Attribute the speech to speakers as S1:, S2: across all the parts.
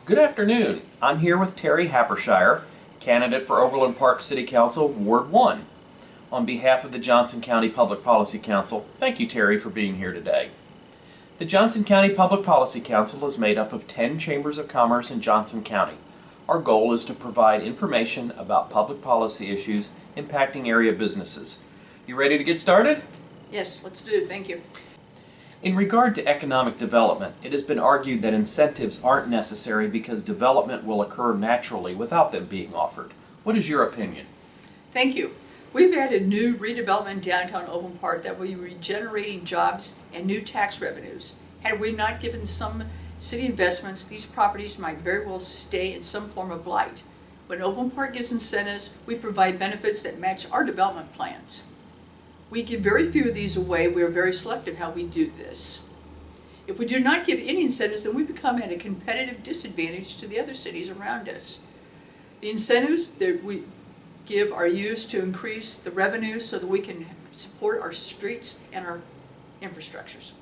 S1: Good afternoon. I'm here with Terry Happer, Scheier, candidate for Overland Park City Council, Ward 1. On behalf of the Johnson County Public Policy Council, thank you, Terry, for being here today. The Johnson County Public Policy Council is made up of 10 chambers of commerce in Johnson County. Our goal is to provide information about public policy issues impacting area businesses. You ready to get started?
S2: Yes, let's do it. Thank you.
S1: In regard to economic development, it has been argued that incentives aren't necessary because development will occur naturally without them being offered. What is your opinion?
S2: Thank you. We've added new redevelopment in downtown Overland Park that will be regenerating jobs and new tax revenues. Had we not given some city investments, these properties might very well stay in some form of blight. When Overland Park gives incentives, we provide benefits that match our development plans. We give very few of these away. We are very selective how we do this. If we do not give any incentives, then we become at a competitive disadvantage to the other cities around us. The incentives that we give are used to increase the revenue so that we can support our streets and our infrastructures.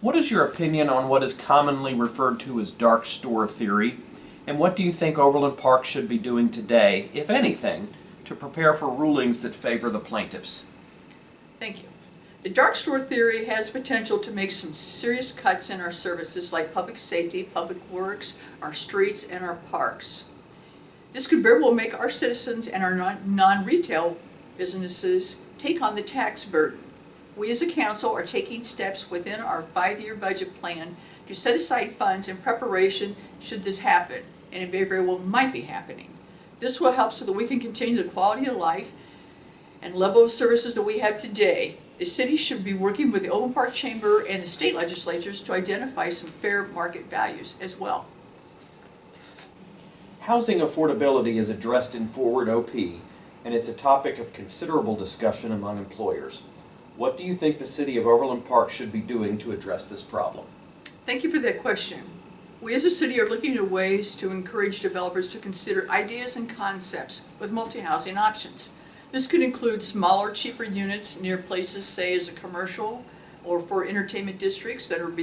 S1: What is your opinion on what is commonly referred to as dark store theory, and what do you think Overland Park should be doing today, if anything, to prepare for rulings that favor the plaintiffs?
S2: Thank you. The dark store theory has potential to make some serious cuts in our services like public safety, public works, our streets, and our parks. This could very well make our citizens and our non-retail businesses take on the tax burden. We as a council are taking steps within our 5-year budget plan to set aside funds in preparation should this happen, and it very well might be happening. This will help so that we can continue the quality of life and level of services that we have today. The city should be working with the Overland Park Chamber and the state legislatures to identify some fair market values as well.
S1: Housing affordability is addressed in Forward OP, and it's a topic of considerable discussion among employers. What do you think the city of Overland Park should be doing to address this problem?
S2: Thank you for that question. We as a city are looking at ways to encourage developers to consider ideas and concepts with multi-housing options. This could include smaller, cheaper units near places, say as a commercial or for entertainment districts that would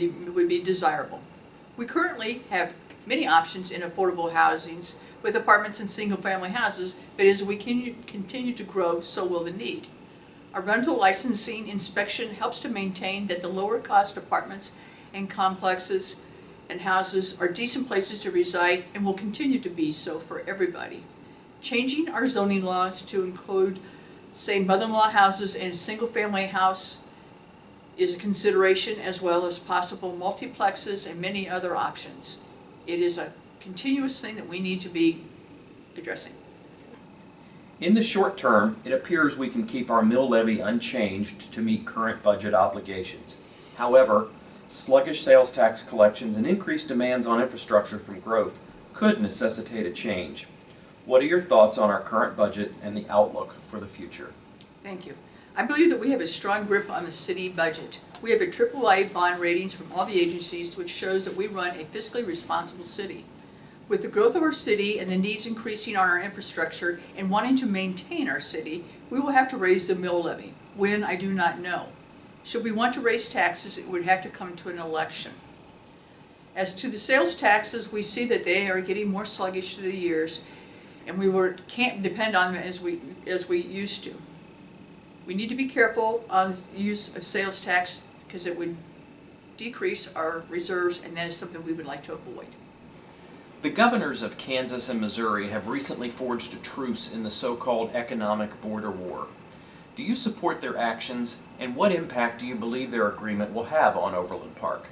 S2: be desirable. We currently have many options in affordable housings with apartments and single-family houses, but as we continue to grow, so will the need. Our rental licensing inspection helps to maintain that the lower-cost apartments and complexes and houses are decent places to reside and will continue to be so for everybody. Changing our zoning laws to include, say, mother-in-law houses and a single-family house is a consideration, as well as possible multiplexes and many other options. It is a continuous thing that we need to be addressing.
S1: In the short term, it appears we can keep our mill levy unchanged to meet current budget obligations. However, sluggish sales tax collections and increased demands on infrastructure from growth could necessitate a change. What are your thoughts on our current budget and the outlook for the future?
S2: Thank you. I believe that we have a strong grip on the city budget. We have a AAA bond ratings from all the agencies, which shows that we run a fiscally responsible city. With the growth of our city and the needs increasing on our infrastructure and wanting to maintain our city, we will have to raise the mill levy. When, I do not know. Should we want to raise taxes, it would have to come to an election. As to the sales taxes, we see that they are getting more sluggish through the years, and we can't depend on them as we used to. We need to be careful on the use of sales tax because it would decrease our reserves, and that is something we would like to avoid.
S1: The governors of Kansas and Missouri have recently forged a truce in the so-called economic border war. Do you support their actions, and what impact do you believe their agreement will have on Overland Park?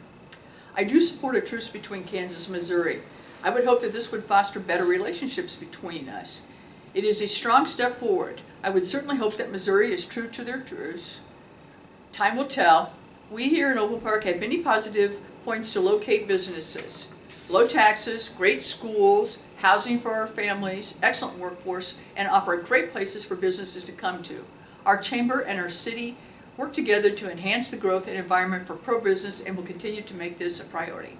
S2: I do support a truce between Kansas and Missouri. I would hope that this would foster better relationships between us. It is a strong step forward. I would certainly hope that Missouri is true to their truce. Time will tell. We here in Overland Park have many positive points to locate businesses. Low taxes, great schools, housing for our families, excellent workforce, and offer great places for businesses to come to. Our chamber and our city work together to enhance the growth and environment for pro-business and will continue to make this a priority.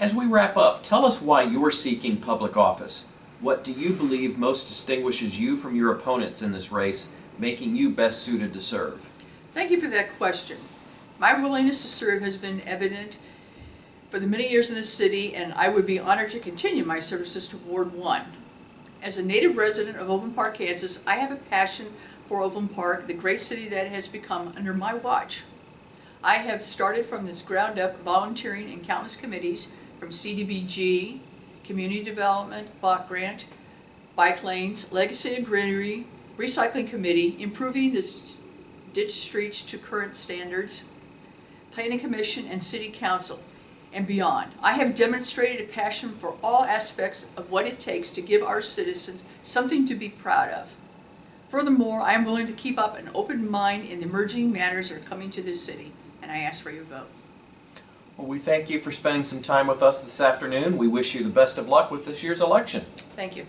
S1: As we wrap up, tell us why you're seeking public office. What do you believe most distinguishes you from your opponents in this race, making you best suited to serve?
S2: Thank you for that question. My willingness to serve has been evident for the many years in this city, and I would be honored to continue my services to Ward 1. As a native resident of Overland Park, Kansas, I have a passion for Overland Park, the great city that it has become under my watch. I have started from this ground up volunteering in countless committees, from CDBG, Community Development, Block Grant, Bike Lanes, Legacy and Greenery, Recycling Committee, improving the ditch streets to current standards, Planning Commission, and City Council, and beyond. I have demonstrated a passion for all aspects of what it takes to give our citizens something to be proud of. Furthermore, I am willing to keep up an open mind in the emerging matters that are coming to this city, and I ask for your vote.
S1: Well, we thank you for spending some time with us this afternoon. We wish you the best of luck with this year's election.
S2: Thank you.